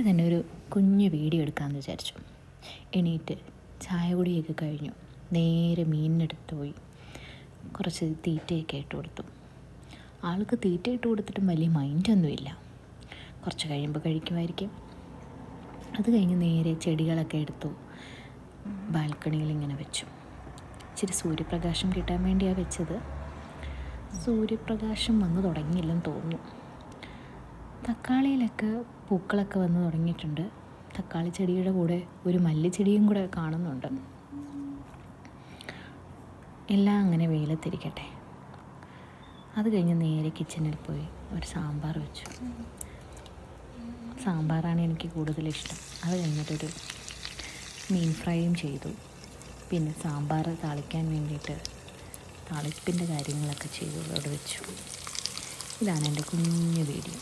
തന്നെ ഒരു കുഞ്ഞു വീഡിയോ എടുക്കാമെന്ന് വിചാരിച്ചു. എണീറ്റ് ചായ കുടിയൊക്കെ കഴിഞ്ഞു. നേരെ മീനിനെടുത്ത് പോയി കുറച്ച് തീറ്റയൊക്കെ ഇട്ട് കൊടുത്തു. ആൾക്ക് തീറ്റ ഇട്ട് കൊടുത്തിട്ടും വലിയ മൈൻഡൊന്നുമില്ല. കുറച്ച് കഴിയുമ്പോൾ കഴിക്കുമായിരിക്കും. അത് കഴിഞ്ഞ് നേരെ ചെടികളൊക്കെ എടുത്തു ബാൽക്കണിയിൽ ഇങ്ങനെ വെച്ചു. ഇച്ചിരി സൂര്യപ്രകാശം കിട്ടാൻ വേണ്ടിയാണ് വെച്ചത്. സൂര്യപ്രകാശം വന്നു തുടങ്ങിയില്ലെന്ന് തോന്നുന്നു. തക്കാളിയിലൊക്കെ പൂക്കളൊക്കെ വന്ന് തുടങ്ങിയിട്ടുണ്ട്. തക്കാളി ചെടിയുടെ കൂടെ ഒരു മല്ലിച്ചെടിയും കൂടെ കാണുന്നുണ്ട്. എല്ലാം അങ്ങനെ വെയിലത്തിരിക്കട്ടെ. അത് കഴിഞ്ഞ് നേരെ കിച്ചണിൽ പോയി ഒരു സാമ്പാർ വെച്ചു. സാമ്പാറാണ് എനിക്ക് കൂടുതലിഷ്ടം. അത് കഴിഞ്ഞിട്ടൊരു മീൻ ഫ്രൈയും ചെയ്തു. പിന്നെ സാമ്പാർ താളിക്കാൻ വേണ്ടിയിട്ട് താളിപ്പിൻ്റെ കാര്യങ്ങളൊക്കെ ചെയ്തു അവിടെ വെച്ചു. ഇതാണ് എൻ്റെ കുഞ്ഞു വീഡിയോ.